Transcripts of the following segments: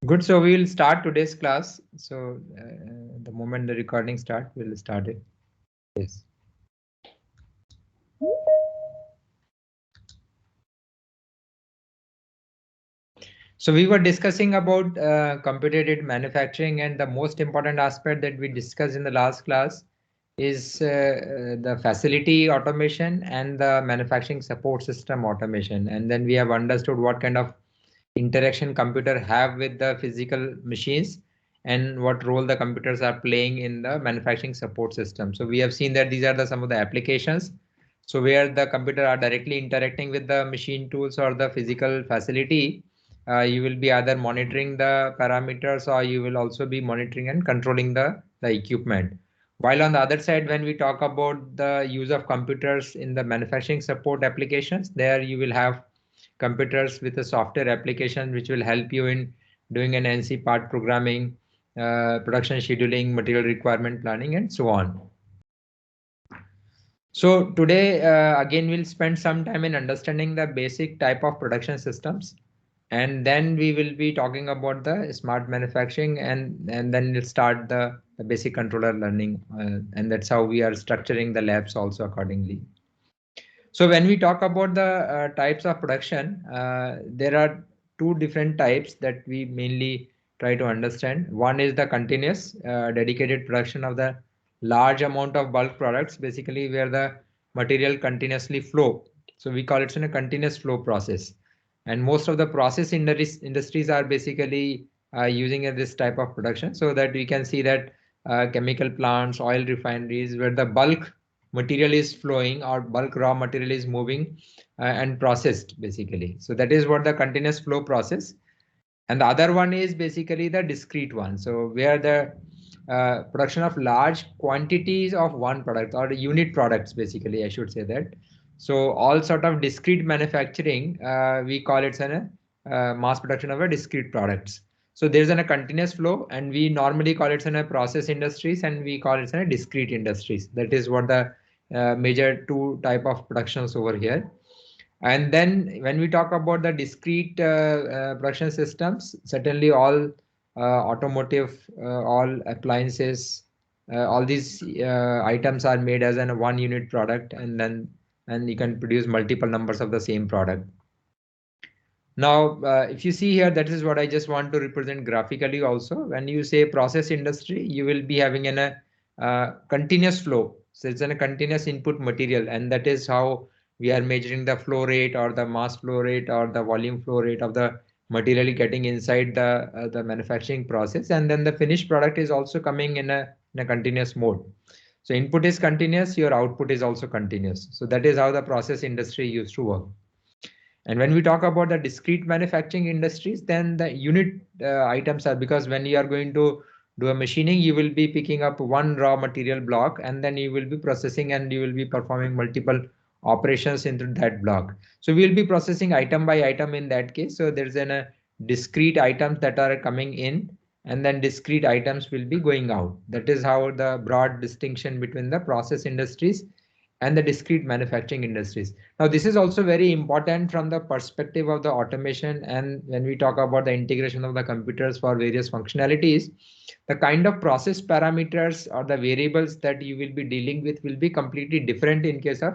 Good. So we will start today's class. So the moment the recording start, we'll start it. Yes. So we were discussing about computer-aided manufacturing, and the most important aspect that we discussed in the last class is the facility automation and the manufacturing support system automation. And then we have understood what kind of interaction computer have with the physical machines and what role the computers are playing in the manufacturing support system. So we have seen that these are some of the applications. So where the computer are directly interacting with the machine tools or the physical facility, you will be either monitoring the parameters or you will also be monitoring and controlling the equipment. While on the other side, when we talk about the use of computers in the manufacturing support applications, there you will have computers with a software application which will help you in doing an NC part programming, production scheduling, material requirement planning, and so on. So today, again, we'll spend some time in understanding the basic type of production systems. And then we will be talking about the smart manufacturing and then we'll start the basic controller learning. And that's how we are structuring the labs also accordingly. So when we talk about the types of production, there are two different types that we mainly try to understand. One is the continuous dedicated production of the large amount of bulk products, basically where the material continuously flow. So we call it in a continuous flow process. And most of the process industries are basically using this type of production, so that we can see that chemical plants, oil refineries, where the bulk material is flowing or bulk raw material is moving and processed basically. So that is what the continuous flow process. And the other one is basically the discrete one. So where the production of large quantities of one product or unit products, basically, I should say that. So all sort of discrete manufacturing, we call it a mass production of a discrete products. So there's a continuous flow, and we normally call it a process industries, and we call it a discrete industries. That is what the major two type of productions over here. And then when we talk about the discrete production systems, certainly all automotive, all appliances, all these items are made as a one unit product, and you can produce multiple numbers of the same product. Now, if you see here, that is what I just want to represent graphically also. When you say process industry, you will be having a continuous flow. So it's a continuous input material, and that is how we are measuring the flow rate or the mass flow rate or the volume flow rate of the material getting inside the manufacturing process. And then the finished product is also coming in a continuous mode. So input is continuous, your output is also continuous. So that is how the process industry used to work. And when we talk about the discrete manufacturing industries, then the unit items are, because when you are going to do a machining, you will be picking up one raw material block and then you will be processing and you will be performing multiple operations into that block. So we will be processing item by item in that case. So there's a discrete items that are coming in and then discrete items will be going out. That is how the broad distinction between the process industries and the discrete manufacturing industries. Now, this is also very important from the perspective of the automation. And when we talk about the integration of the computers for various functionalities, the kind of process parameters or the variables that you will be dealing with will be completely different in case of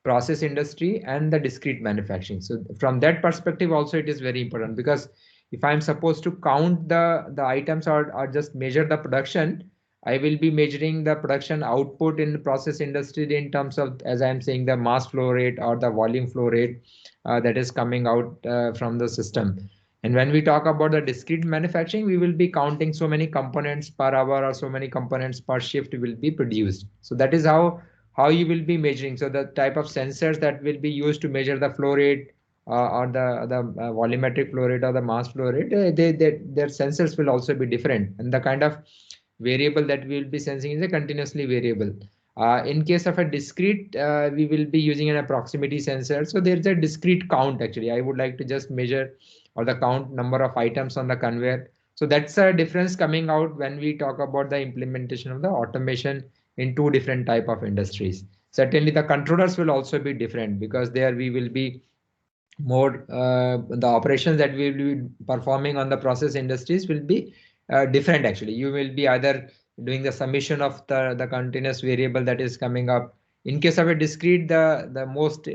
process industry and the discrete manufacturing. So from that perspective also, it is very important, because if I'm supposed to count the items or just measure the production, I will be measuring the production output in the process industry in terms of, as I'm saying, the mass flow rate or the volume flow rate that is coming out from the system. And when we talk about the discrete manufacturing, we will be counting so many components per hour or so many components per shift will be produced. So that is how you will be measuring. So the type of sensors that will be used to measure the flow rate or the volumetric flow rate or the mass flow rate, their sensors will also be different. And the kind of variable that we will be sensing is a continuously variable. In case of a discrete, we will be using an proximity sensor. So there's a discrete count actually. I would like to just measure or the count number of items on the conveyor. So that's a difference coming out when we talk about the implementation of the automation in two different type of industries. Certainly the controllers will also be different, because there we will be more the operations that we will be performing on the process industries will be different actually. You will be either doing the summation of the continuous variable that is coming up. In case of a discrete, the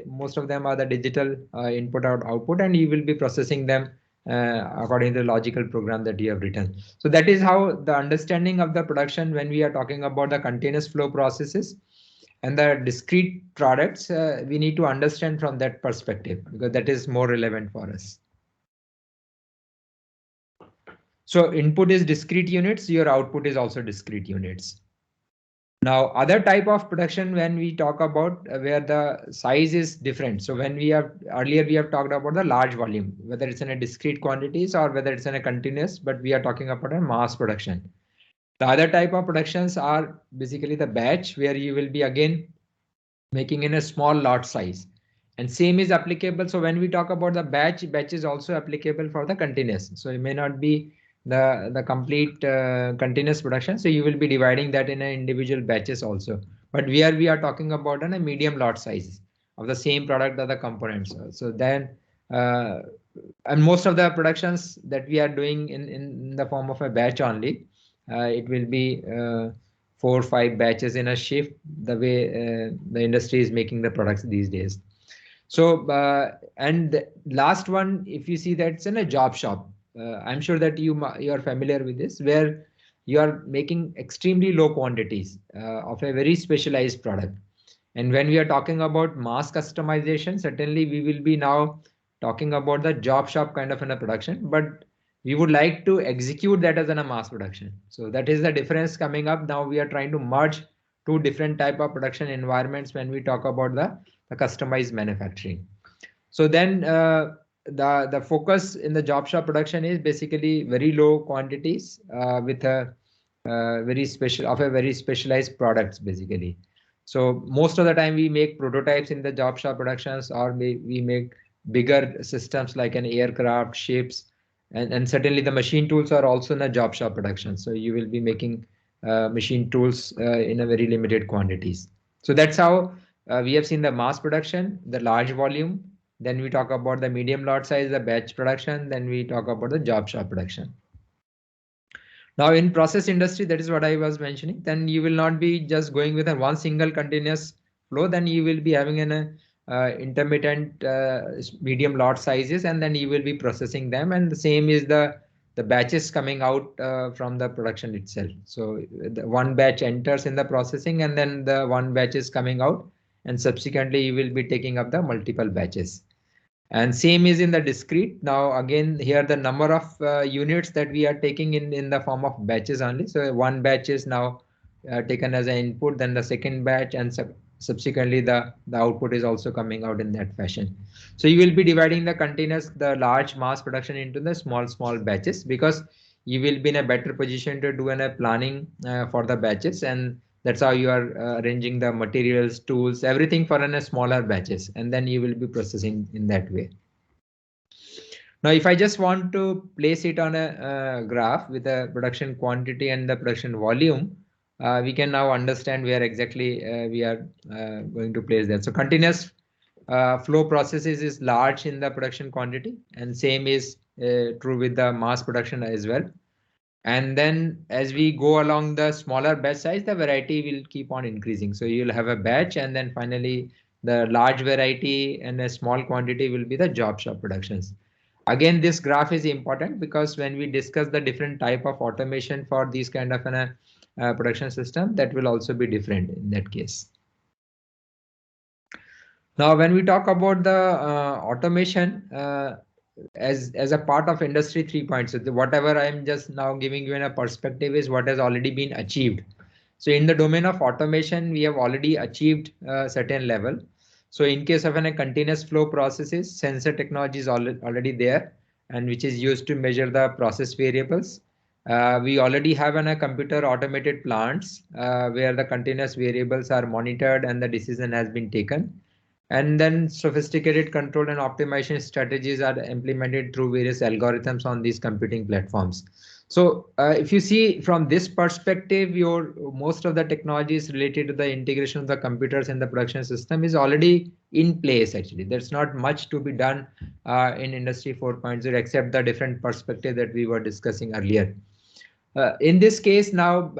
most of them are the digital input output, and you will be processing them according to the logical program that you have written. So that is how the understanding of the production when we are talking about the continuous flow processes and the discrete products, we need to understand from that perspective because that is more relevant for us. So input is discrete units, your output is also discrete units. Now, other type of production when we talk about where the size is different. So when we have earlier we have talked about the large volume, whether it's in a discrete quantities or whether it's in a continuous, but we are talking about a mass production. The other type of productions are basically the batch where you will be again making in a small lot size, and same is applicable. So when we talk about the batch is also applicable for the continuous. So it may not be the complete continuous production, so you will be dividing that in a individual batches also, but we are talking about a medium lot size of the same product or the components. So then uh, and most of the productions that we are doing in the form of a batch only, it will be 4 or 5 batches in a shift, the way the industry is making the products these days. So and the last one, if you see, that's in a job shop. I'm sure that you are familiar with this, where you are making extremely low quantities of a very specialized product. And when we are talking about mass customization, certainly we will be now talking about the job shop kind of in a production, but we would like to execute that as in a mass production. So that is the difference coming up. Now we are trying to merge two different type of production environments when we talk about the customized manufacturing. So then the focus in the job shop production is basically very low quantities with a very specialized products basically. So most of the time we make prototypes in the job shop productions, or we make bigger systems like an aircraft, ships, and certainly the machine tools are also in a job shop production. So you will be making machine tools in a very limited quantities. So that's how we have seen the mass production, the large volume. Then we talk about the medium lot size, the batch production. Then we talk about the job shop production. Now in process industry, that is what I was mentioning. Then you will not be just going with a one single continuous flow. Then you will be having an intermittent medium lot sizes, and then you will be processing them. And the same is the batches coming out from the production itself. So the one batch enters in the processing, and then the one batch is coming out, and subsequently you will be taking up the multiple batches. And same is in the discrete. Now again here the number of units that we are taking in the form of batches only. So one batch is now taken as an input, then the second batch, and subsequently the output is also coming out in that fashion. So you will be dividing the large mass production into the small batches, because you will be in a better position to do a planning for the batches, and that's how you are arranging the materials, tools, everything for in a smaller batches, and then you will be processing in that way. Now, if I just want to place it on a graph with the production quantity and the production volume, we can now understand where exactly we are going to place that. So continuous flow processes is large in the production quantity, and same is true with the mass production as well. And then as we go along the smaller batch size, the variety will keep on increasing. So you'll have a batch, and then finally the large variety and a small quantity will be the job shop productions. Again, this graph is important because when we discuss the different type of automation for these kind of an production system, that will also be different in that case. Now, when we talk about the automation, as a part of industry 3.0, so whatever I'm just now giving you in a perspective is what has already been achieved. So in the domain of automation, we have already achieved a certain level. So in case of a continuous flow processes, sensor technology is already there, and which is used to measure the process variables. We already have a computer automated plants where the continuous variables are monitored and the decision has been taken. And then sophisticated control and optimization strategies are implemented through various algorithms on these computing platforms. So if you see from this perspective, your most of the technologies related to the integration of the computers in the production system is already in place. Actually, there's not much to be done in Industry 4.0 except the different perspective that we were discussing earlier. In this case now,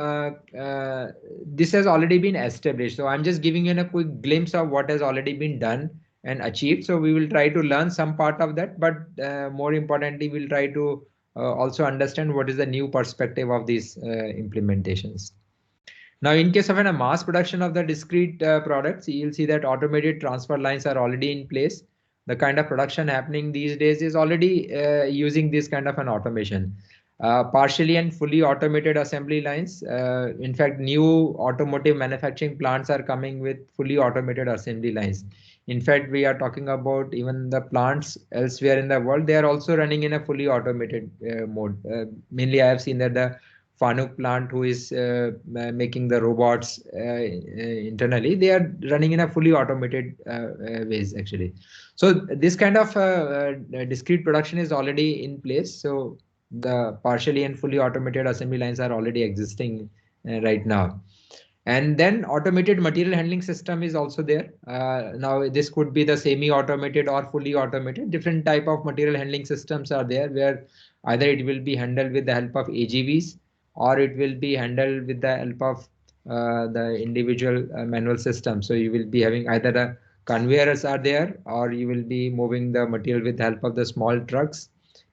this has already been established. So I'm just giving you a quick glimpse of what has already been done and achieved. So we will try to learn some part of that, but more importantly, we'll try to also understand what is the new perspective of these implementations. Now, in case of a mass production of the discrete products, you'll see that automated transfer lines are already in place. The kind of production happening these days is already using this kind of an automation. Partially and fully automated assembly lines. In fact, new automotive manufacturing plants are coming with fully automated assembly lines. In fact, we are talking about even the plants elsewhere in the world, they are also running in a fully automated mode. Mainly, I have seen that the Fanuc plant, who is making the robots internally, they are running in a fully automated ways actually. So this kind of discrete production is already in place. So the partially and fully automated assembly lines are already existing right now. And then automated material handling system is also there. Now this could be the semi-automated or fully automated. Different type of material handling systems are there where either it will be handled with the help of AGVs or it will be handled with the help of the individual manual system. So you will be having either the conveyors are there or you will be moving the material with the help of the small trucks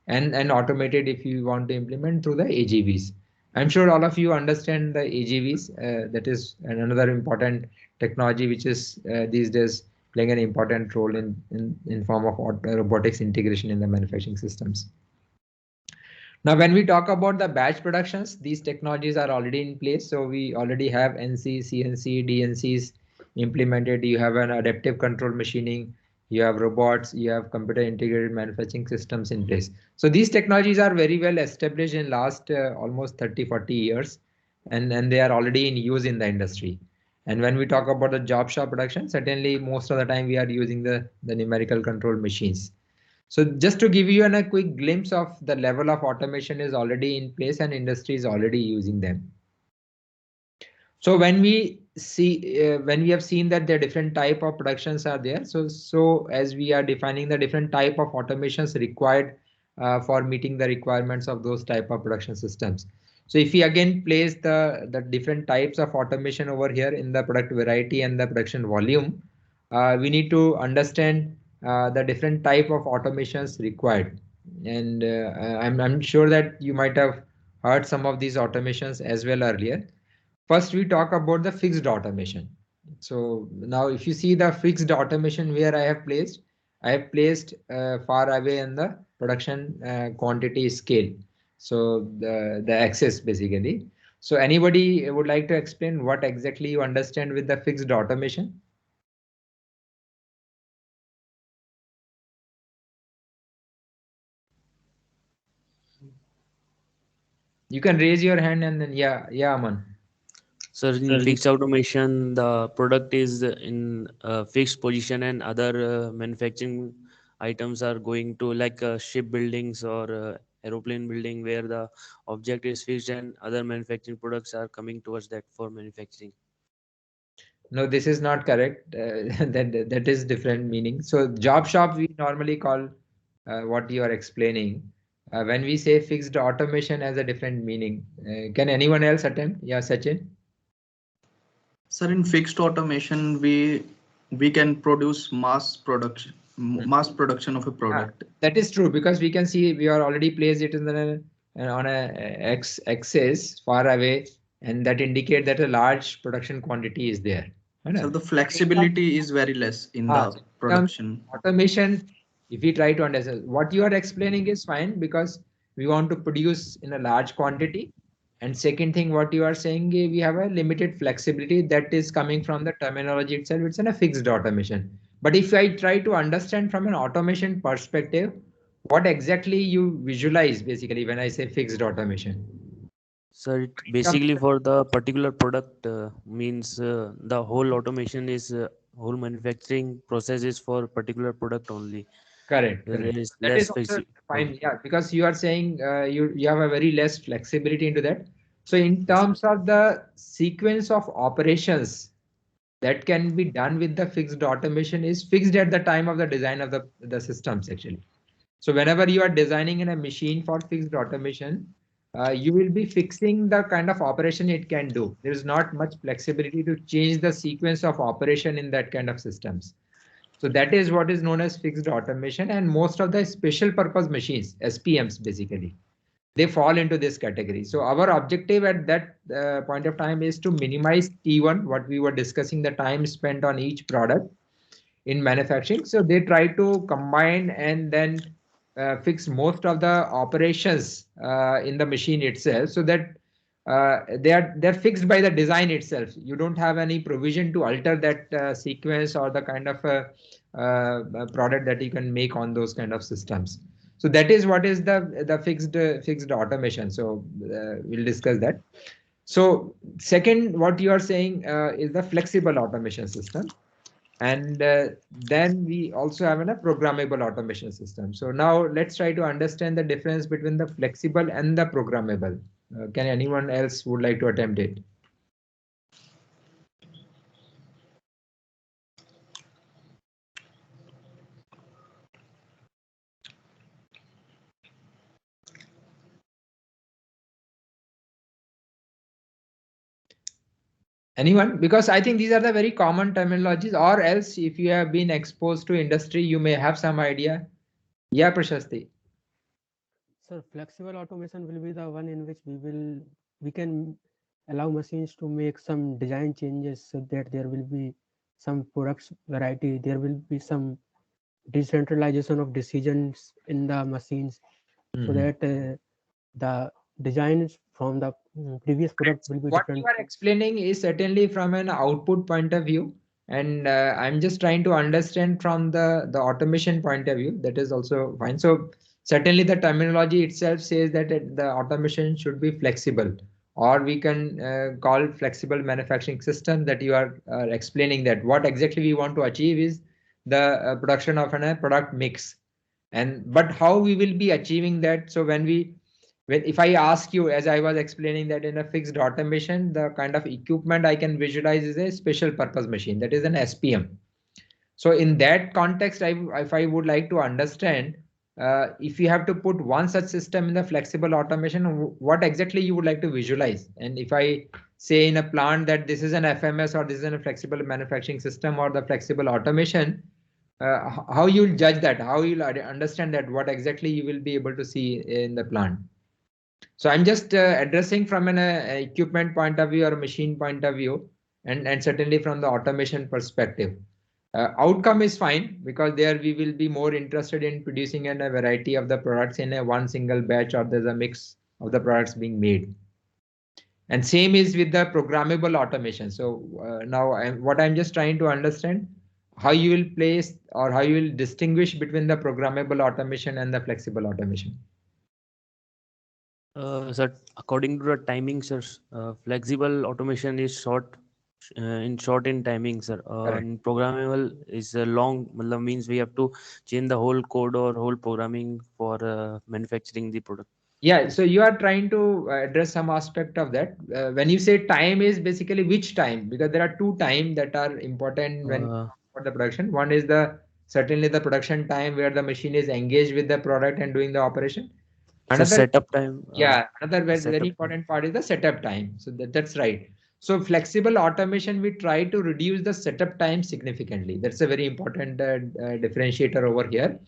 and automated if you want to implement through the AGVs. I'm sure all of you understand the AGVs. That is another important technology which is these days playing an important role in form of robotics integration in the manufacturing systems. Now, when we talk about the batch productions, these technologies are already in place. So we already have NC, CNC, DNCs implemented. You have an adaptive control machining, you have robots, you have computer integrated manufacturing systems in place. So these technologies are very well established in last almost 30, 40 years, and they are already in use in the industry. And when we talk about the job shop production, certainly most of the time we are using the numerical control machines. So just to give you a quick glimpse of the level of automation is already in place and industry is already using them. So when we have seen that the different type of productions are there, so as we are defining the different type of automations required for meeting the requirements of those type of production systems. So if we again place the different types of automation over here in the product variety and the production volume, we need to understand the different type of automations required. And I'm sure that you might have heard some of these automations as well earlier. First, we talk about the fixed automation. So now if you see the fixed automation where I have placed far away in the production quantity scale. So the axis basically. So anybody would like to explain what exactly you understand with the fixed automation? You can raise your hand and then yeah, Aman. So in fixed automation, the product is in a fixed position and other manufacturing items are going to like ship buildings or aeroplane building where the object is fixed and other manufacturing products are coming towards that for manufacturing. No, this is not correct. That is different meaning. So job shop we normally call what you are explaining. When we say fixed automation has a different meaning. Can anyone else attempt? Yeah, Sachin. Sir, in fixed automation, we can produce mass production of a product. That is true because we can see we are already placed it in the on a x axis far away, and that indicate that a large production quantity is there. So the flexibility is very less in the production. Automation, if we try to understand what you are explaining is fine because we want to produce in a large quantity. And second thing, what you are saying, we have a limited flexibility that is coming from the terminology itself. It's in a fixed automation. But if I try to understand from an automation perspective, what exactly you visualize basically when I say fixed automation? So it basically for the particular product means the whole automation is whole manufacturing process is for particular product only. Correct. There Correct. is That less is also flexibility. fine. Yeah, because you are saying you have a very less flexibility into that. So in Yes. terms of the sequence of operations that can be done with the fixed automation is fixed at the time of the design of the systems actually. So whenever you are designing in a machine for fixed automation, you will be fixing the kind of operation it can do. There is not much flexibility to change the sequence of operation in that kind of systems. So that is what is known as fixed automation, and most of the special purpose machines, SPMs basically, they fall into this category. So our objective at that point of time is to minimize T1, what we were discussing, the time spent on each product in manufacturing. So they try to combine and then fix most of the operations in the machine itself, so that they're fixed by the design itself. You don't have any provision to alter that sequence or the kind of product that you can make on those kind of systems. So that is what is the fixed automation. So we'll discuss that. So second, what you are saying is the flexible automation system. And then we also have a programmable automation system. So now let's try to understand the difference between the flexible and the programmable. Can anyone else would like to attempt it? Anyone? Because I think these are the very common terminologies, or else if you have been exposed to industry, you may have some idea. Yeah, Prashasti. Sir, flexible automation will be the one in which we can allow machines to make some design changes so that there will be some products variety. There will be some decentralization of decisions in the machines, so that the designs from the previous product will be What different. you are explaining is certainly from an output point of view, and I'm just trying to understand from the automation point of view. That is also fine. So certainly the terminology itself says that the automation should be flexible, or we can call flexible manufacturing system. That you are explaining that what exactly we want to achieve is the production of a product mix, and but how we will be achieving that. So if I ask you, as I was explaining, that in a fixed automation, the kind of equipment I can visualize is a special purpose machine, that is an SPM. So in that context, if I would like to understand, if you have to put one such system in the flexible automation, what exactly you would like to visualize? And if I say in a plant that this is an FMS, or this is a flexible manufacturing system, or the flexible automation, how you'll judge that? How you'll understand that? What exactly you will be able to see in the plant? So I'm just addressing from an equipment point of view or machine point of view, and certainly from the automation perspective. Outcome is fine, because there we will be more interested in producing a variety of the products in a one single batch, or there's a mix of the products being made. And same is with the programmable automation. So now what I'm just trying to understand, how you will place or how you will distinguish between the programmable automation and the flexible automation. Sir, according to the timing, sir, flexible automation is short in timing, sir. And programmable is a long, means we have to change the whole code or whole programming for manufacturing the product. Yeah, so you are trying to address some aspect of that. When you say time, is basically which time? Because there are two time that are important when for the production. One is certainly the production time where the machine is engaged with the product and doing the operation. Another setup time. Another very important part is the setup time. So that's right. So flexible automation, we try to reduce the setup time significantly. That's a very important differentiator over here.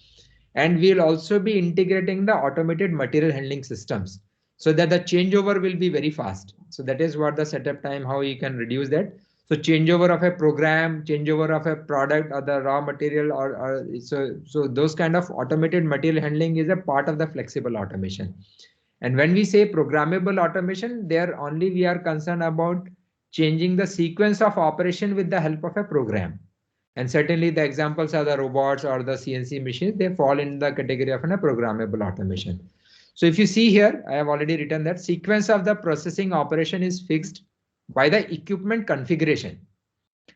And we'll also be integrating the automated material handling systems, so that the changeover will be very fast. So that is what the setup time, how you can reduce that. So changeover of a program, changeover of a product or the raw material, or so those kind of automated material handling is a part of the flexible automation. And when we say programmable automation, there only we are concerned about changing the sequence of operation with the help of a program. And certainly the examples are the robots or the CNC machines. They fall in the category of a programmable automation. So if you see here, I have already written that sequence of the processing operation is fixed by the equipment configuration.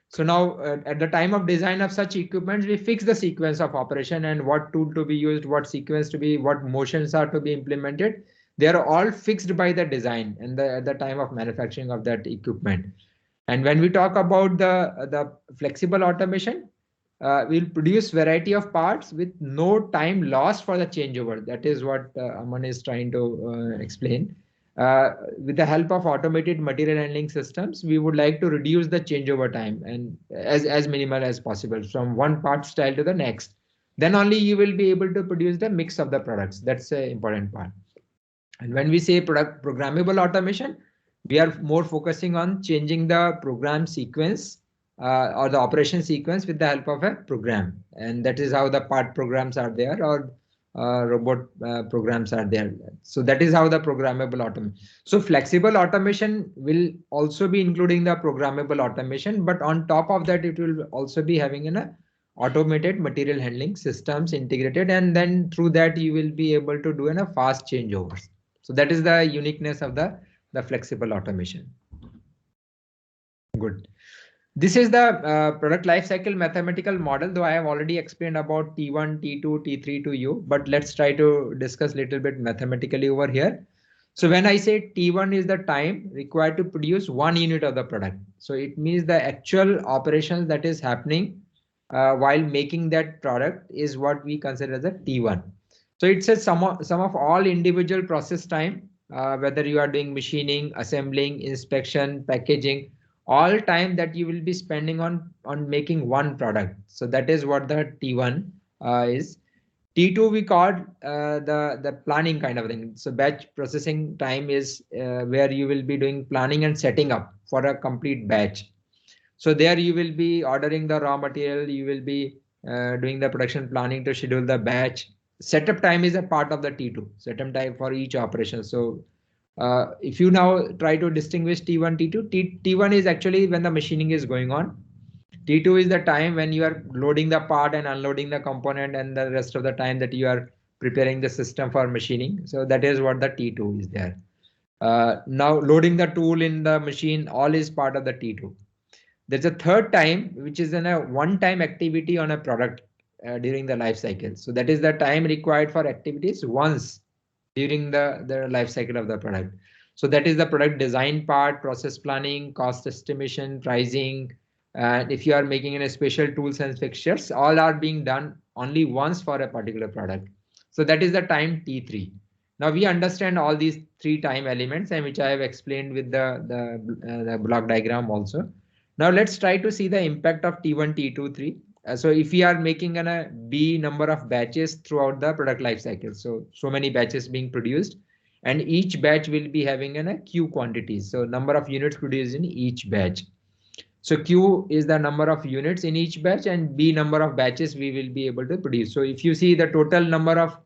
So now at the time of design of such equipment, we fix the sequence of operation and what tool to be used, what sequence to be, what motions are to be implemented. They are all fixed by the design and at the time of manufacturing of that equipment. And when we talk about the flexible automation, we'll produce variety of parts with no time lost for the changeover. That is what Aman is trying to explain. With the help of automated material handling systems, we would like to reduce the changeover time and as minimal as possible from one part style to the next. Then only you will be able to produce the mix of the products. That's the important part. And when we say programmable automation, we are more focusing on changing the program sequence or the operation sequence with the help of a program. And that is how the part programs are there or robot programs are there. So that is how the programmable automation. So flexible automation will also be including the programmable automation, but on top of that, it will also be having an automated material handling systems integrated. And then through that, you will be able to do a fast changeovers. So that is the uniqueness of the flexible automation. Good. This is the product lifecycle mathematical model, though I have already explained about T1, T2, T3 to you, but let's try to discuss a little bit mathematically over here. So when I say T1 is the time required to produce 1 unit of the product. So it means the actual operations that is happening while making that product is what we consider as a T1. So it's a sum of all individual process time, whether you are doing machining, assembling, inspection, packaging, all time that you will be spending on making one product. So that is what the T1 is. T2 we call the planning kind of thing. So batch processing time is where you will be doing planning and setting up for a complete batch. So there you will be ordering the raw material, you will be doing the production planning to schedule the batch. Setup time is a part of the T2, setup time for each operation. So if you now try to distinguish T1, T2, T1 is actually when the machining is going on. T2 is the time when you are loading the part and unloading the component and the rest of the time that you are preparing the system for machining. So that is what the T2 is there. Now loading the tool in the machine, all is part of the T2. There's a third time, which is a one-time activity on a product during the life cycle. So that is the time required for activities once during the life cycle of the product. So that is the product design part, process planning, cost estimation, pricing. And if you are making a special tools and fixtures, all are being done only once for a particular product. So that is the time T3. Now we understand all these 3 time elements, and which I have explained with the block diagram also. Now let's try to see the impact of T1, T2, 3. So if we are making a B number of batches throughout the product life cycle, so many batches being produced, and each batch will be having a Q quantities. So number of units produced in each batch. So Q is the number of units in each batch, and B number of batches we will be able to produce. So if you see the total number of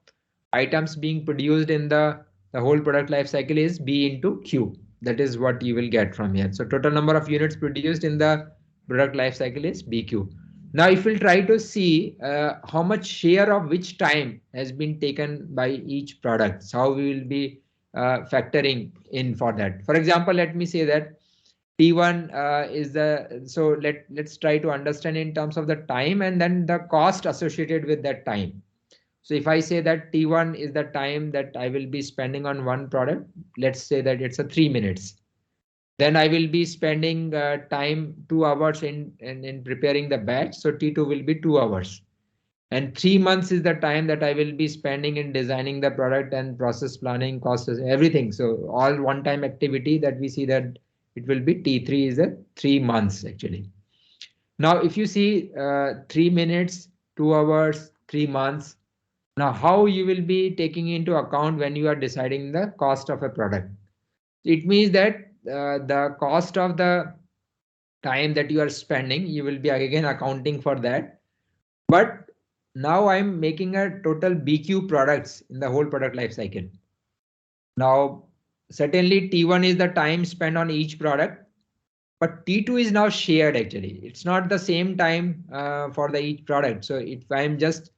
items being produced in the whole product life cycle is B into Q. That is what you will get from here. So total number of units produced in the product life cycle is BQ. Now, if we'll try to see how much share of which time has been taken by each product, so how we will be factoring in for that. For example, let me say that T1 is so let's try to understand in terms of the time and then the cost associated with that time. So if I say that T1 is the time that I will be spending on one product, let's say that it's a 3 minutes. Then I will be spending time 2 hours in preparing the batch. So T2 will be 2 hours. And 3 months is the time that I will be spending in designing the product and process planning, costs, everything. So all one-time activity that we see that it will be T3 is the 3 months actually. Now, if you see 3 minutes, 2 hours, 3 months, now how you will be taking into account when you are deciding the cost of a product. It means that the cost of the time that you are spending, you will be again accounting for that. But now I'm making a total BQ products in the whole product life cycle. Now, certainly T1 is the time spent on each product, but T2 is now shared actually. It's not the same time for each product. So if I'm just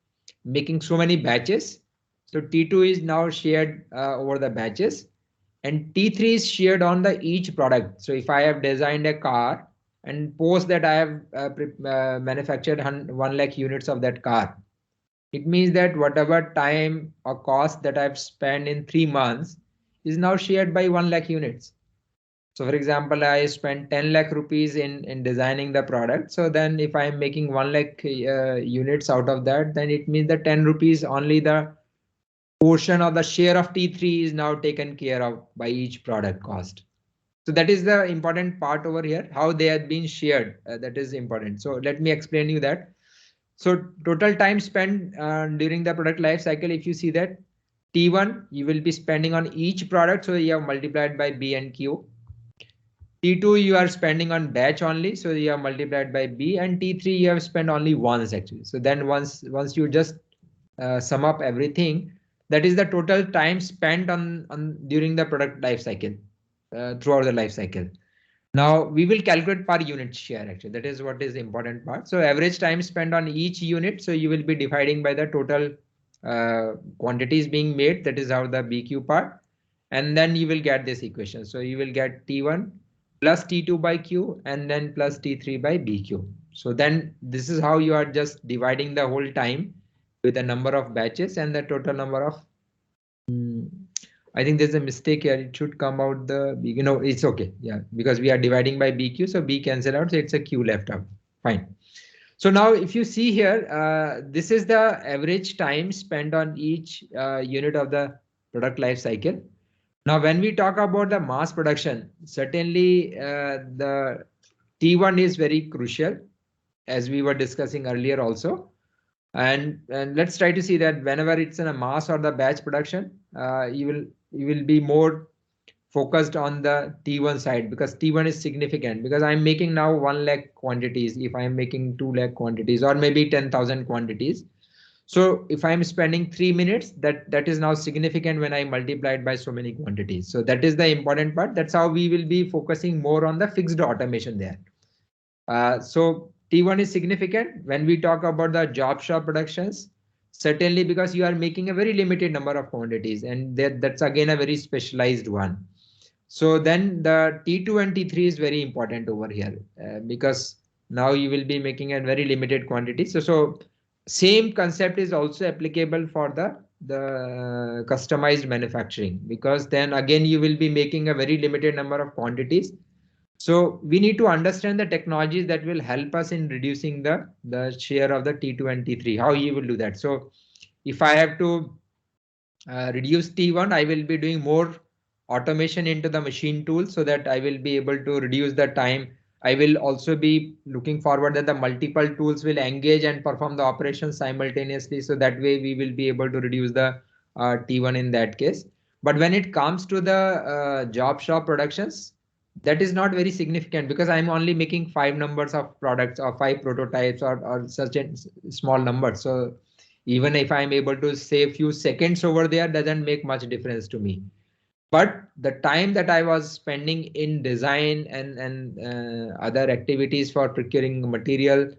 making so many batches, so T2 is now shared over the batches, and T3 is shared on the each product. So if I have designed a car and post that I have manufactured 1 lakh units of that car. It means that whatever time or cost that I've spent in 3 months is now shared by 1 lakh units. So for example, I spent 10 lakh rupees in designing the product. So then if I'm making 1 lakh units out of that, then it means that 10 rupees only the portion of the share of T3 is now taken care of by each product cost. So that is the important part over here, how they have been shared. That is important. So let me explain you that. So total time spent during the product life cycle, if you see that T1, you will be spending on each product. So you have multiplied by B and Q. T2, you are spending on batch only. So you have multiplied by B, and T3, you have spent only once actually. So then once you just sum up everything, that is the total time spent on during the product life cycle, throughout the life cycle. Now we will calculate per unit share actually. That is what is the important part. So average time spent on each unit. So you will be dividing by the total quantities being made. That is how the BQ part. And then you will get this equation. So you will get T1 plus T2 by Q and then plus T3 by BQ. So then this is how you are just dividing the whole time with the number of batches and the total number of I think there's a mistake here. It should come out the, it's okay. Yeah, because we are dividing by BQ. So B cancel out. So it's a Q left out. Fine. So now if you see here, this is the average time spent on each unit of the product life cycle. Now, when we talk about the mass production, certainly the T1 is very crucial, as we were discussing earlier also. And let's try to see that whenever it's in a mass or the batch production, you will be more focused on the T1 side, because T1 is significant, because I'm making now 1 lakh quantities. If I'm making 2 lakh quantities or maybe 10,000 quantities. So if I'm spending 3 minutes, that is now significant when I multiplied by so many quantities. So that is the important part. That's how we will be focusing more on the fixed automation there. So T1 is significant when we talk about the job shop productions, certainly because you are making a very limited number of quantities, and that's again a very specialized one. So then the T2 and T3 is very important over here because now you will be making a very limited quantity. So same concept is also applicable for the customized manufacturing, because then again you will be making a very limited number of quantities. So we need to understand the technologies that will help us in reducing the share of the T2 and T3, how you will do that. So if I have to reduce T1, I will be doing more automation into the machine tool so that I will be able to reduce the time. I will also be looking forward that the multiple tools will engage and perform the operations simultaneously. So that way we will be able to reduce the T1 in that case. But when it comes to the job shop productions, that is not very significant, because I'm only making 5 numbers of products or 5 prototypes or such a small number. So even if I'm able to save few seconds over there, doesn't make much difference to me. But the time that I was spending in design and other activities for procuring material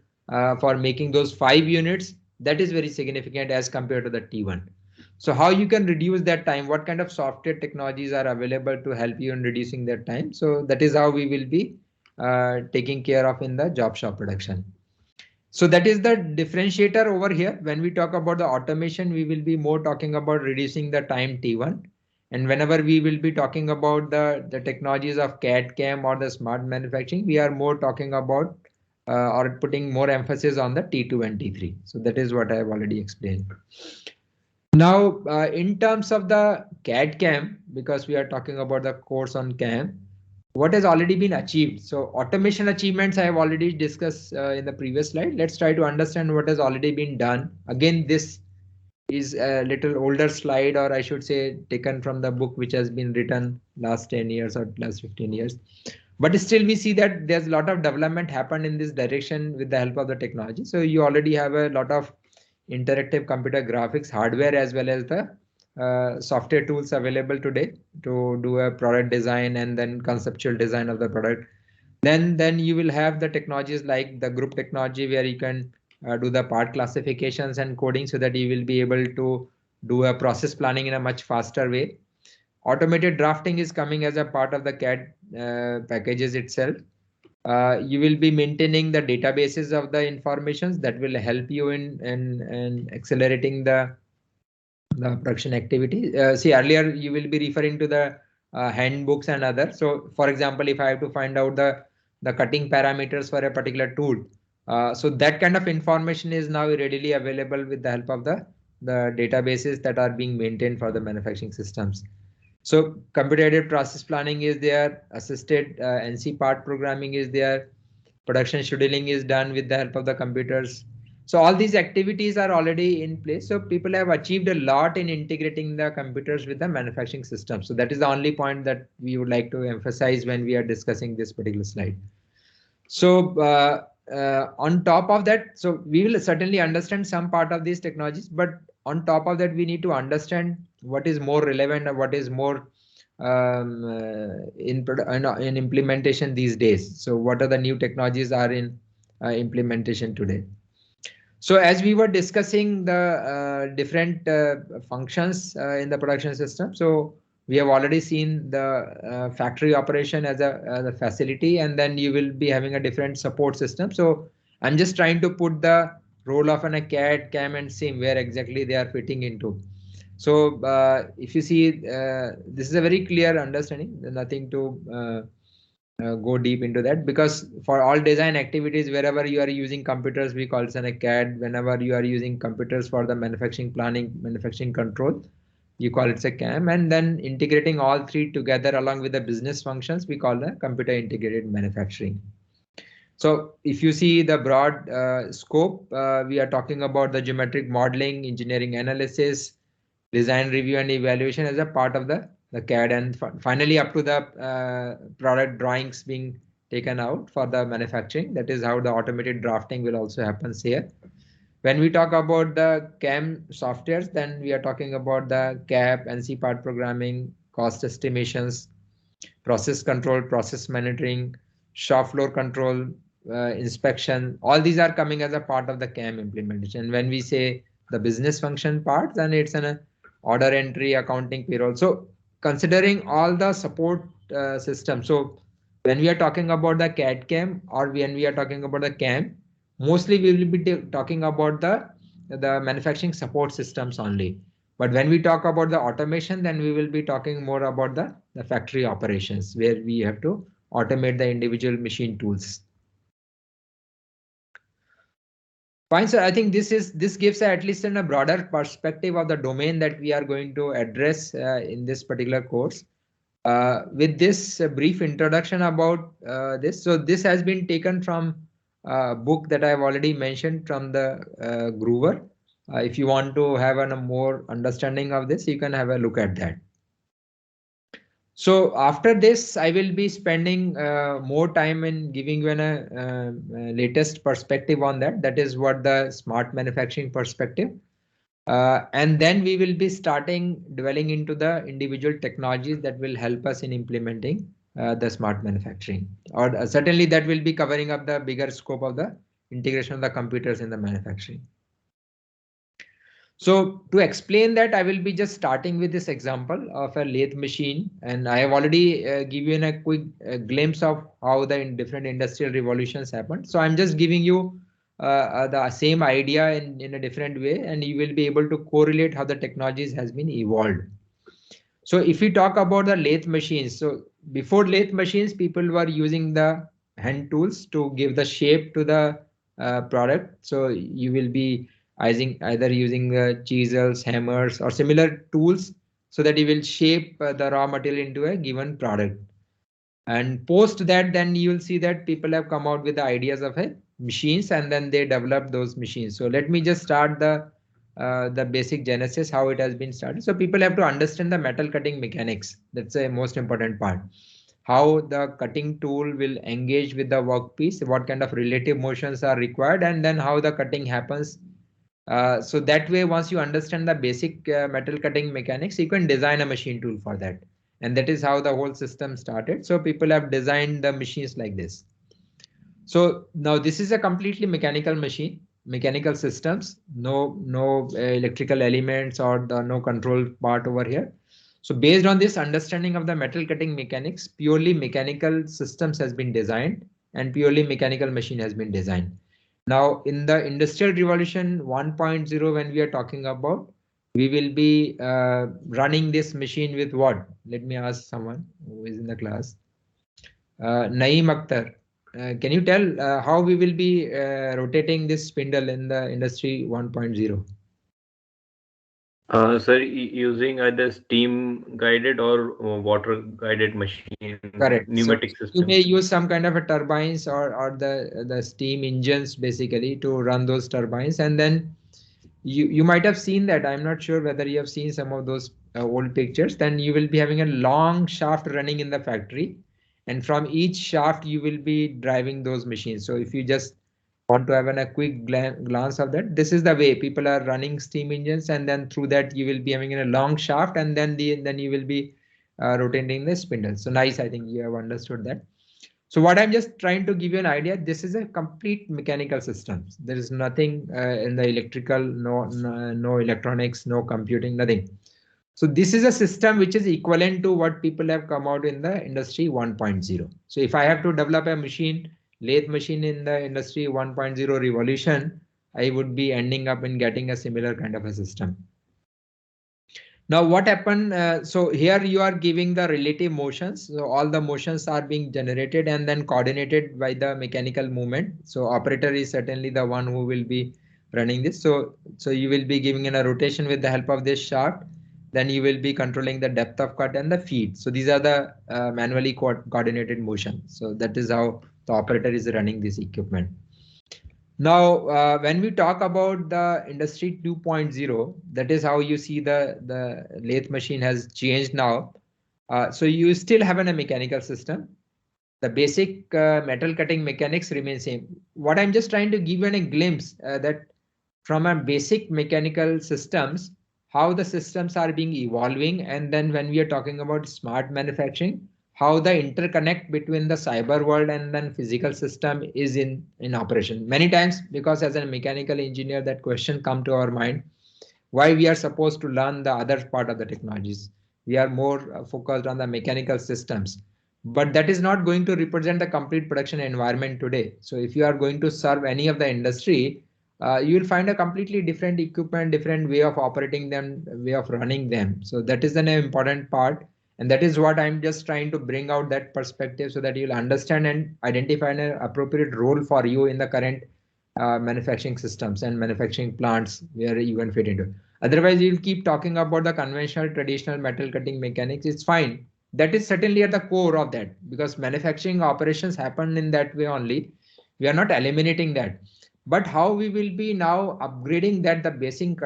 for making those 5 units, that is very significant as compared to the T1. So how you can reduce that time, what kind of software technologies are available to help you in reducing that time? So that is how we will be taking care of in the job shop production. So that is the differentiator over here. When we talk about the automation, we will be more talking about reducing the time T1. And whenever we will be talking about the technologies of CAD/CAM or the smart manufacturing, we are more talking about or putting more emphasis on the T2 and T3. So that is what I have already explained. Now, in terms of the CAD/CAM, because we are talking about the course on CAM, what has already been achieved? So automation achievements I have already discussed in the previous slide. Let's try to understand what has already been done. Again, this is a little older slide, or I should say taken from the book which has been written last 10 years or last 15 years. But still we see that there's a lot of development happened in this direction with the help of the technology. So you already have a lot of interactive computer graphics hardware as well as the software tools available today to do a product design and then conceptual design of the product. Then you will have the technologies like the group technology, where you can do the part classifications and coding, so that you will be able to do a process planning in a much faster way. Automated drafting is coming as a part of the CAD packages itself. You will be maintaining the databases of the informations that will help you in accelerating the production activity. See, earlier you will be referring to the handbooks and other. So for example, if I have to find out the cutting parameters for a particular tool, so that kind of information is now readily available with the help of the databases that are being maintained for the manufacturing systems. So computer-aided process planning is there, assisted NC part programming is there, production scheduling is done with the help of the computers. So all these activities are already in place. So people have achieved a lot in integrating the computers with the manufacturing system. So that is the only point that we would like to emphasize when we are discussing this particular slide. So on top of that, so we will certainly understand some part of these technologies, but on top of that, we need to understand what is more relevant and what is more in implementation these days. So what are the new technologies are in implementation today? So as we were discussing the different functions in the production system, so we have already seen the factory operation as a facility, and then you will be having a different support system. So I'm just trying to put the role of a CAD, CAM, and SIM where exactly they are fitting into. So if you see, this is a very clear understanding. Nothing to go deep into that, because for all design activities, wherever you are using computers, we call it a CAD. Whenever you are using computers for the manufacturing planning, manufacturing control, you call it a CAM. And then integrating all three together along with the business functions, we call the computer integrated manufacturing. So if you see the broad scope, we are talking about the geometric modeling, engineering analysis, design review and evaluation as a part of the CAD, and finally up to the product drawings being taken out for the manufacturing. That is how the automated drafting will also happen here. When we talk about the CAM softwares, then we are talking about the CAP, NC part programming, cost estimations, process control, process monitoring, shop floor control, inspection. All these are coming as a part of the CAM implementation. When we say the business function part, then it's an order entry, accounting, payroll. So considering all the support system. So when we are talking about the CAD CAM, or when we are talking about the CAM, mostly we will be talking about the manufacturing support systems only. But when we talk about the automation, then we will be talking more about the factory operations, where we have to automate the individual machine tools. Fine, so I think this gives at least a broader perspective of the domain that we are going to address in this particular course. With this brief introduction about this, so this has been taken from a book that I have already mentioned from the Groover. If you want to have a more understanding of this, you can have a look at that. So after this, I will be spending more time in giving you a latest perspective on that. That is what the smart manufacturing perspective. And then we will be starting dwelling into the individual technologies that will help us in implementing the smart manufacturing. Or certainly that will be covering up the bigger scope of the integration of the computers in the manufacturing. So to explain that, I will be just starting with this example of a lathe machine, and I have already given a quick glimpse of how the different industrial revolutions happened. So I'm just giving you the same idea in a different way, and you will be able to correlate how the technologies has been evolved. So if we talk about the lathe machines, so before lathe machines, people were using the hand tools to give the shape to the product. So you will be either using chisels, hammers, or similar tools so that you will shape the raw material into a given product. And post that, then you will see that people have come out with the ideas of machines, and then they develop those machines. So let me just start the basic genesis, how it has been started. So people have to understand the metal cutting mechanics. That's the most important part. How the cutting tool will engage with the workpiece, what kind of relative motions are required, and then how the cutting happens. So that way, once you understand the basic metal cutting mechanics, you can design a machine tool for that. And that is how the whole system started. So people have designed the machines like this. So now this is a completely mechanical machine, mechanical systems, no electrical elements or no control part over here. So based on this understanding of the metal cutting mechanics, purely mechanical systems has been designed, and purely mechanical machine has been designed. Now in the industrial revolution 1.0, when we are talking about, we will be running this machine with what? Let me ask someone who is in the class. Naeem Akhtar, can you tell how we will be rotating this spindle in the industry 1.0? Sir, using either steam guided or water guided machine, Correct. pneumatic So you system. may use some kind of a turbines or the steam engines basically to run those turbines, and then you might have seen that. I'm not sure whether you have seen some of those old pictures. Then you will be having a long shaft running in the factory, and from each shaft you will be driving those machines. So if you just want to have a quick glance of that, this is the way people are running steam engines, and then through that you will be having a long shaft, and then you will be rotating the spindle. So nice, I think you have understood that. So what I'm just trying to give you an idea, this is a complete mechanical system. There is nothing in the electrical, no electronics, no computing, nothing. So this is a system which is equivalent to what people have come out in the industry 1.0. So if I have to develop a machine, lathe machine in the industry 1.0 revolution, I would be ending up in getting a similar kind of a system. Now what happened? So here you are giving the relative motions. So all the motions are being generated and then coordinated by the mechanical movement. So operator is certainly the one who will be running this. So you will be giving in a rotation with the help of this shaft. Then you will be controlling the depth of cut and the feed. So these are the manually coordinated motion. So that is how the operator is running this equipment. Now, when we talk about the industry 2.0, that is how you see the lathe machine has changed now. So you still have a mechanical system. The basic metal cutting mechanics remain same. What I'm just trying to give you a glimpse that from a basic mechanical systems, how the systems are being evolving. And then when we are talking about smart manufacturing, how the interconnect between the cyber world and then physical system is in operation. Many times, because as a mechanical engineer, that question come to our mind, why we are supposed to learn the other part of the technologies. We are more focused on the mechanical systems, but that is not going to represent the complete production environment today. So if you are going to serve any of the industry, you will find a completely different equipment, different way of operating them, way of running them. So that is an important part. And that is what I'm just trying to bring out that perspective so that you'll understand and identify an appropriate role for you in the current manufacturing systems and manufacturing plants where you can fit into. Otherwise, you'll keep talking about the conventional, traditional metal cutting mechanics. It's fine. That is certainly at the core of that, because manufacturing operations happen in that way only. We are not eliminating that. But how we will be now upgrading that, the basic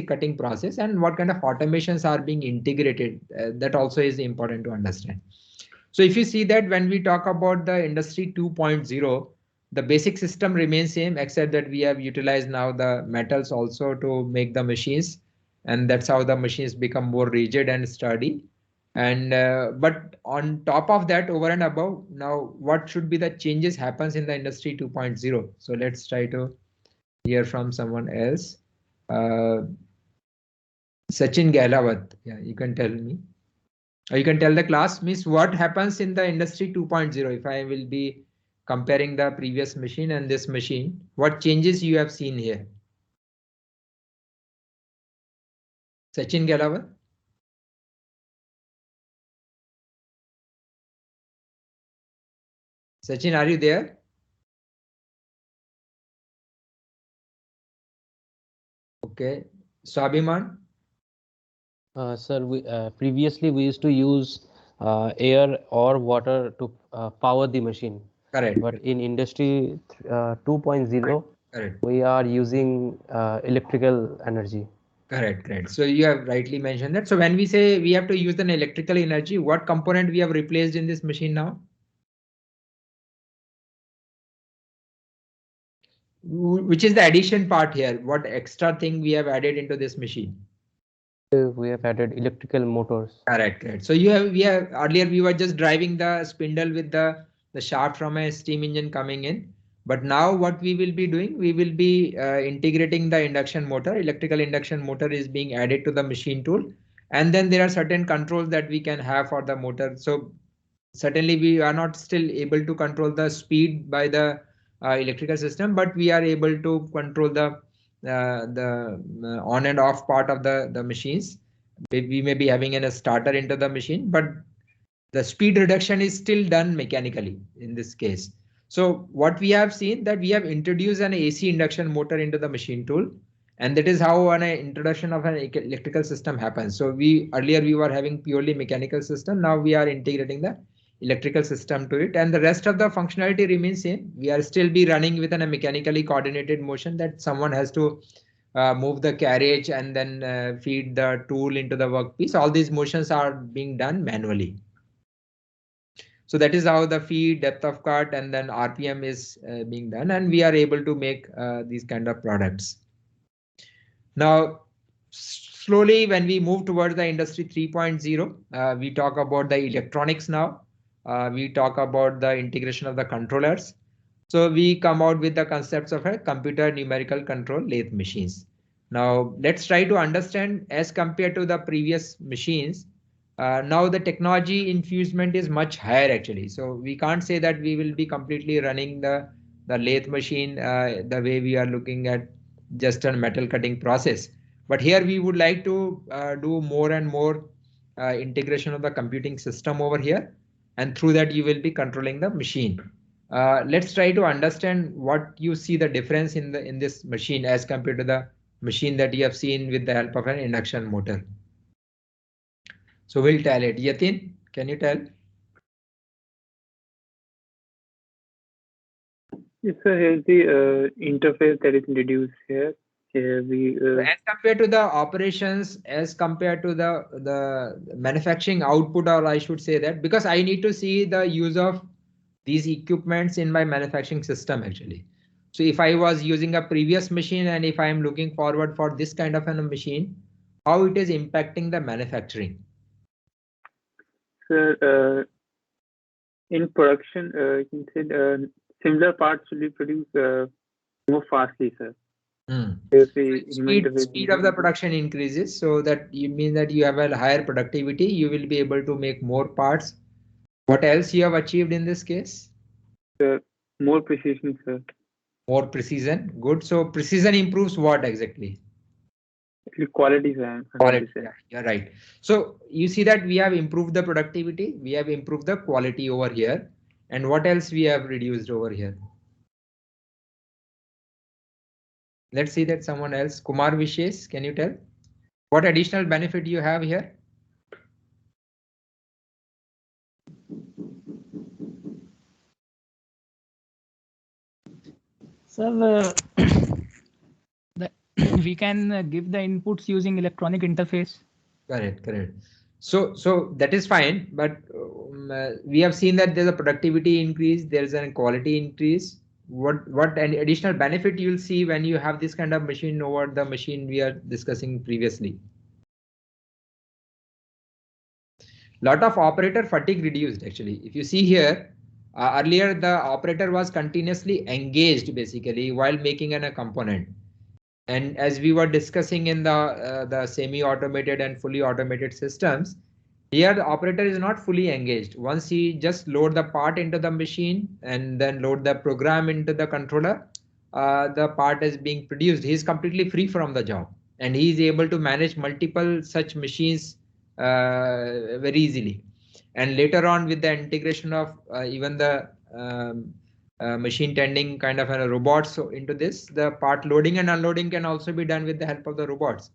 cutting process, and what kind of automations are being integrated, that also is important to understand. So if you see that when we talk about the industry 2.0, the basic system remains same, except that we have utilized now the metals also to make the machines, and that's how the machines become more rigid and sturdy. And but on top of that, over and above, now what should be the changes happens in the industry 2.0? So let's try to hear from someone else. Sachin Gehlawat, yeah, you can tell me. Or you can tell the class, miss, what happens in the industry 2.0 if I will be comparing the previous machine and this machine, what changes you have seen here? Sachin Gehlawat. Sachin, are you there? Okay. Swabhiman? Sir, previously we used to use air or water to power the machine. Correct. But in industry 2.0, correct, we are using electrical energy. correct. So you have rightly mentioned that. So when we say we have to use an electrical energy, what component we have replaced in this machine now? Which is the addition part here? What extra thing we have added into this machine? We have added electrical motors. Correct. So we have earlier we were just driving the spindle with the shaft from a steam engine coming in. But now what we will be doing, we will be integrating the induction motor. Electrical induction motor is being added to the machine tool. And then there are certain controls that we can have for the motor. So certainly we are not still able to control the speed by the electrical system, but we are able to control the on and off part of the machines. We may be having a starter into the machine, but the speed reduction is still done mechanically in this case. So what we have seen that we have introduced an AC induction motor into the machine tool, and that is how an introduction of an electrical system happens. So earlier we were having purely mechanical system. Now we are integrating the electrical system to it, and the rest of the functionality remains same. We are still be running within a mechanically coordinated motion that someone has to move the carriage and then feed the tool into the workpiece. All these motions are being done manually. So that is how the feed, depth of cut, and then RPM is being done, and we are able to make these kind of products. Now, slowly when we move towards the industry 3.0, we talk about the electronics now. We talk about the integration of the controllers. So we come out with the concepts of a computer numerical control lathe machines. Now let's try to understand as compared to the previous machines. Now the technology infusement is much higher actually. So we can't say that we will be completely running the lathe machine the way we are looking at just a metal cutting process. But here we would like to do more and more integration of the computing system over here. And through that you will be controlling the machine. Let's try to understand what you see the difference in this machine as compared to the machine that you have seen with the help of an induction motor. So we'll tell it. Yatin, can you tell? Yes, sir. Here's the interface that is introduced here. Here we. As compared to the operations, as compared to the manufacturing output, or I should say that because I need to see the use of these equipments in my manufacturing system actually. So if I was using a previous machine and if I am looking forward for this kind of a machine, how it is impacting the manufacturing? Sir, in production, you can say similar parts will be produced more fastly, sir. Speed of the production increases, so that you mean that you have a higher productivity, you will be able to make more parts. What else you have achieved in this case? More precision, sir. More precision, good. So precision improves what exactly? Quality, sir. Quality, yeah, you're right. So you see that we have improved the productivity, we have improved the quality over here. And what else we have reduced over here? Let's see that someone else. Kumar Vishes, can you tell? What additional benefit you have here? Sir, we can give the inputs using electronic interface. Correct. So that is fine, but we have seen that there's a productivity increase, there's a quality increase. What an additional benefit you will see when you have this kind of machine over the machine we are discussing previously? Lot of operator fatigue reduced actually. If you see here, earlier the operator was continuously engaged basically while making a component. And as we were discussing in the semi-automated and fully automated systems, here the operator is not fully engaged. Once he just load the part into the machine and then load the program into the controller, the part is being produced. He is completely free from the job, and he is able to manage multiple such machines very easily. And later on, with the integration of even the machine tending kind of a robots into this, the part loading and unloading can also be done with the help of the robots.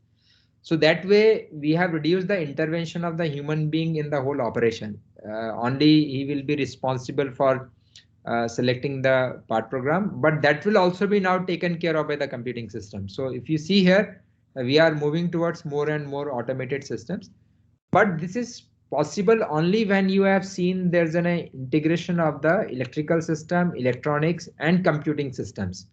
So that way we have reduced the intervention of the human being in the whole operation. Only he will be responsible for selecting the part program, but that will also be now taken care of by the computing system. So if you see here, we are moving towards more and more automated systems, but this is possible only when you have seen there's an integration of the electrical system, electronics, and computing systems.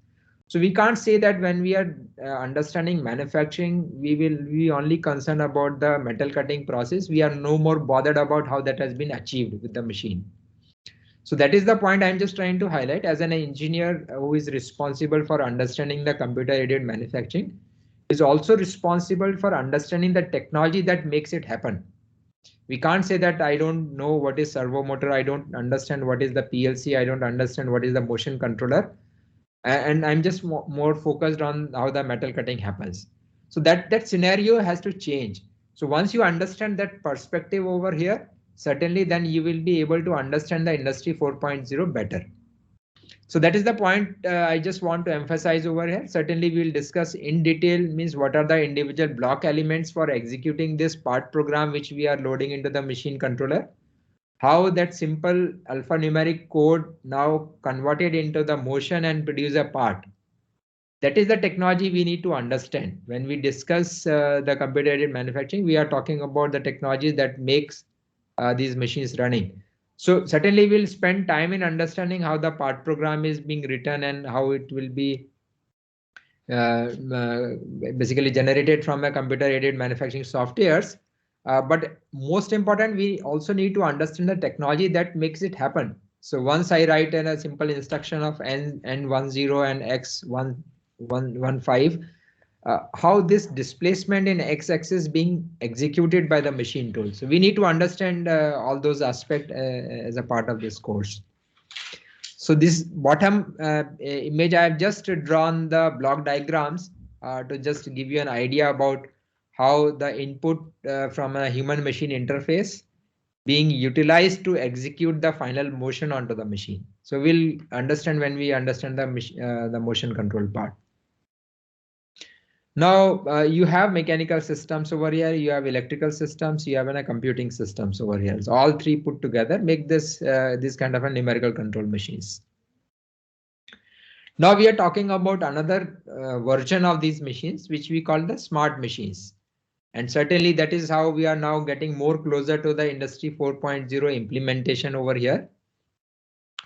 So we can't say that when we are understanding manufacturing, we will be only concerned about the metal cutting process. We are no more bothered about how that has been achieved with the machine. So that is the point I'm just trying to highlight. As an engineer who is responsible for understanding the computer-aided manufacturing, is also responsible for understanding the technology that makes it happen. We can't say that I don't know what is servo motor, I don't understand what is the PLC, I don't understand what is the motion controller, and I'm just more focused on how the metal cutting happens. So that scenario has to change. So once you understand that perspective over here, certainly then you will be able to understand the industry 4.0 better. So that is the point I just want to emphasize over here. Certainly we will discuss in detail, means what are the individual block elements for executing this part program which we are loading into the machine controller. How that simple alphanumeric code now converted into the motion and produce a part. That is the technology we need to understand. When we discuss the computer-aided manufacturing, we are talking about the technology that makes these machines running. So certainly we'll spend time in understanding how the part program is being written and how it will be basically generated from a computer-aided manufacturing softwares. But most important, we also need to understand the technology that makes it happen. So once I write in a simple instruction of N10 and X115, how this displacement in x-axis being executed by the machine tool. So we need to understand all those aspects as a part of this course. So this bottom image, I have just drawn the block diagrams to just give you an idea about how the input from a human machine interface being utilized to execute the final motion onto the machine. So we'll understand when we understand the motion control part. Now you have mechanical systems over here, you have electrical systems, you have a computing systems over here. So all three put together make this this kind of a numerical control machines. Now we are talking about another version of these machines, which we call the smart machines. And certainly that is how we are now getting more closer to the industry 4.0 implementation over here.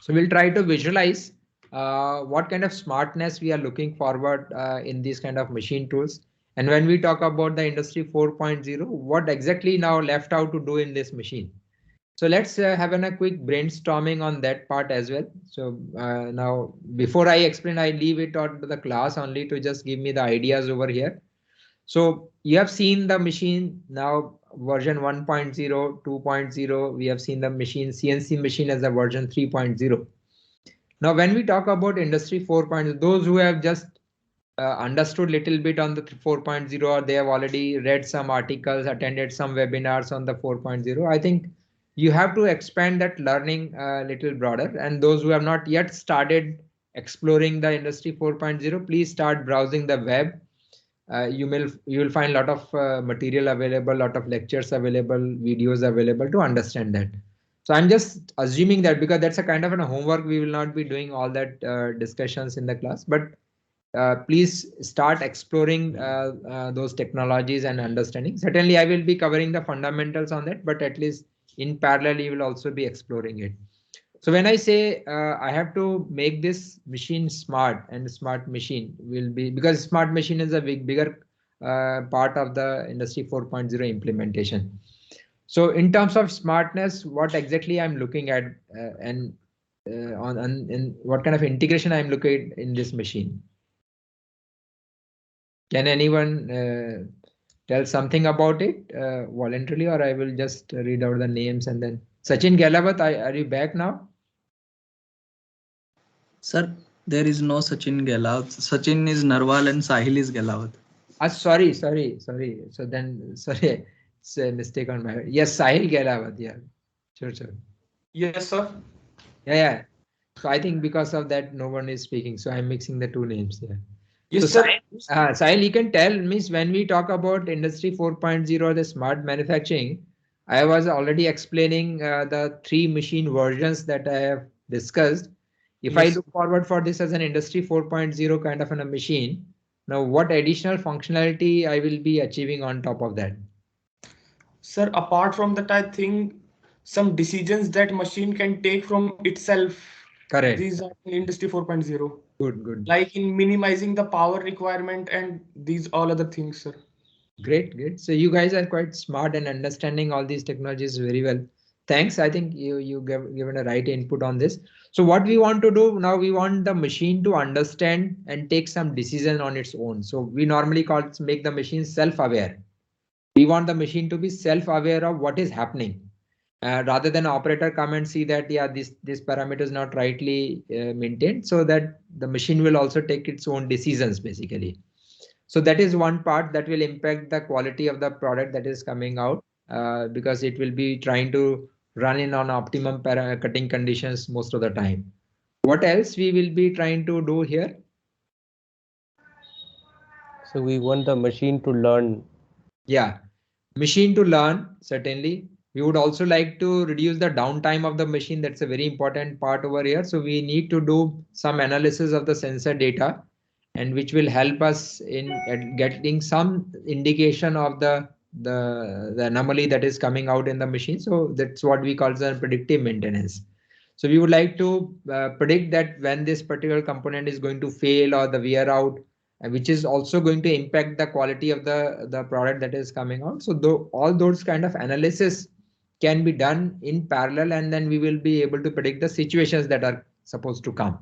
So we'll try to visualize what kind of smartness we are looking forward in these kind of machine tools. And when we talk about the industry 4.0, what exactly now left out to do in this machine. So let's have a quick brainstorming on that part as well. So now before I explain, I leave it on to the class only to just give me the ideas over here. So you have seen the machine now version 1.0, 2.0. We have seen the machine CNC machine as a version 3.0. Now, when we talk about industry 4.0, those who have just understood little bit on the 4.0 or they have already read some articles, attended some webinars on the 4.0, I think you have to expand that learning a little broader. And those who have not yet started exploring the industry 4.0, please start browsing the web. You will find a lot of material available, lot of lectures available, videos available to understand that. So I'm just assuming that because that's a kind of a homework, we will not be doing all that discussions in the class, but please start exploring those technologies and understanding. Certainly I will be covering the fundamentals on that, but at least in parallel you will also be exploring it. So when I say I have to make this machine smart, and smart machine will be, because smart machine is a bigger part of the industry 4.0 implementation. So in terms of smartness, what exactly I'm looking at and what kind of integration I'm looking at in this machine. Can anyone tell something about it voluntarily, or I will just read out the names and then Sachin Galavat, are you back now? Sir, there is no Sachin Gelawat. Sachin is Narwal and Sahil is Gelawat. Sorry. So then, sorry, it's a mistake on my. Yes, Sahil Gelawat. Yeah, sure. Yes, sir. Yeah. So I think because of that, no one is speaking. So I'm mixing the two names there. Yes, so sir. Sahil, you can tell me when we talk about industry 4.0, the smart manufacturing, I was already explaining the three machine versions that I have discussed. If yes. I look forward for this as an industry 4.0 kind of a machine, now what additional functionality I will be achieving on top of that? Sir, apart from that, I think some decisions that machine can take from itself. Correct. These are in industry 4.0. Good. Like in minimizing the power requirement and these all other things, sir. Great. So you guys are quite smart and understanding all these technologies very well. Thanks. I think you given a right input on this. So what we want to do now, we want the machine to understand and take some decision on its own. So we normally make the machine self-aware. We want the machine to be self-aware of what is happening. Rather than operator come and see that, yeah, this parameter is not rightly maintained, so that the machine will also take its own decisions basically. So that is one part that will impact the quality of the product that is coming out, because it will be trying to run in on optimum cutting conditions most of the time. What else we will be trying to do here? So we want the machine to learn. Yeah, machine to learn, certainly. We would also like to reduce the downtime of the machine. That's a very important part over here. So we need to do some analysis of the sensor data, and which will help us in getting some indication of the anomaly that is coming out in the machine. So that's what we call the predictive maintenance. So we would like to predict that when this particular component is going to fail or the wear out, which is also going to impact the quality of the product that is coming out. So all those kind of analysis can be done in parallel, and then we will be able to predict the situations that are supposed to come.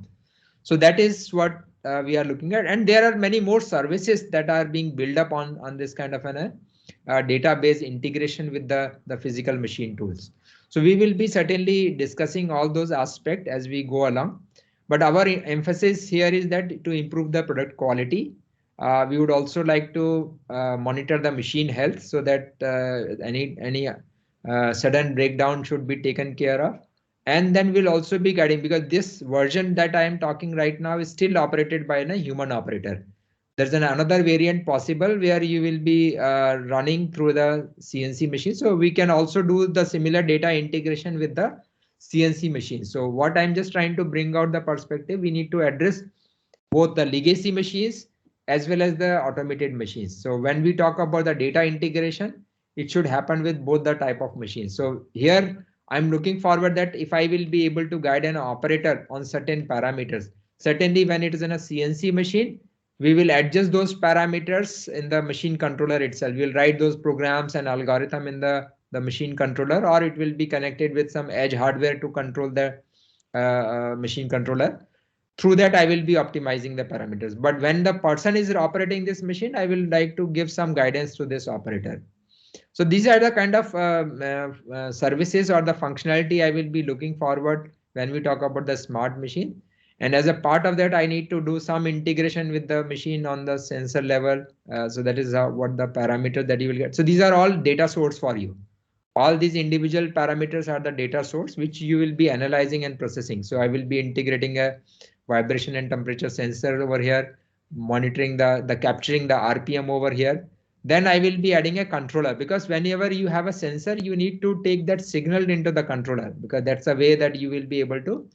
So that is what we are looking at. And there are many more services that are being built up on this kind of an database integration with the physical machine tools. So we will be certainly discussing all those aspects as we go along. But our emphasis here is that to improve the product quality, we would also like to monitor the machine health so that any sudden breakdown should be taken care of. And then we'll also be guiding, because this version that I am talking right now is still operated by a human operator. There's another variant possible where you will be running through the CNC machine. So we can also do the similar data integration with the CNC machine. So what I'm just trying to bring out the perspective, we need to address both the legacy machines as well as the automated machines. So when we talk about the data integration, it should happen with both the type of machines. So here I'm looking forward that if I will be able to guide an operator on certain parameters, certainly when it is in a CNC machine, we will adjust those parameters in the machine controller itself. We'll write those programs and algorithm in the machine controller, or it will be connected with some edge hardware to control the machine controller. Through that, I will be optimizing the parameters. But when the person is operating this machine, I will like to give some guidance to this operator. So these are the kind of services or the functionality I will be looking forward when we talk about the smart machine. And as a part of that, I need to do some integration with the machine on the sensor level. So that is what the parameter that you will get. So these are all data source for you. All these individual parameters are the data source which you will be analyzing and processing. So I will be integrating a vibration and temperature sensor over here, monitoring the capturing the RPM over here. Then I will be adding a controller, because whenever you have a sensor, you need to take that signal into the controller, because that's a way that you will be able to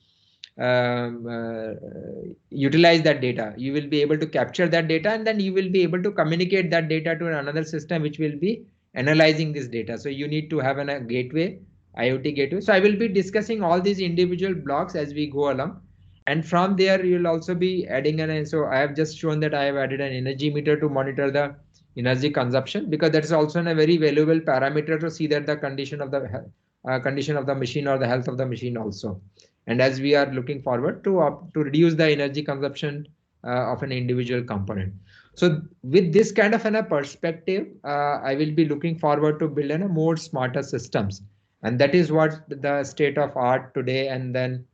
utilize that data. You will be able to capture that data, and then you will be able to communicate that data to another system which will be analyzing this data. So you need to have a gateway, IoT gateway. So I will be discussing all these individual blocks as we go along. And from there, you'll also be adding so I have just shown that I have added an energy meter to monitor the energy consumption, because that's also a very valuable parameter to see that the condition of the machine or the health of the machine also. And as we are looking forward to reduce the energy consumption of an individual component. So with this kind of a perspective, I will be looking forward to build a more smarter systems. And that is what the state of art today, and then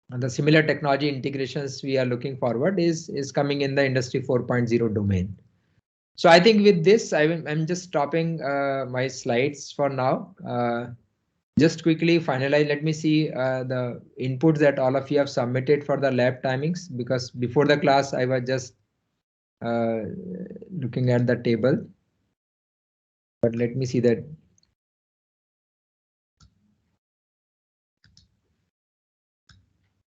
the similar technology integrations we are looking forward is coming in the Industry 4.0 domain. So I think with this, I'm just stopping my slides for now. Just quickly finalize, let me see the inputs that all of you have submitted for the lab timings, because before the class, I was just looking at the table. But let me see that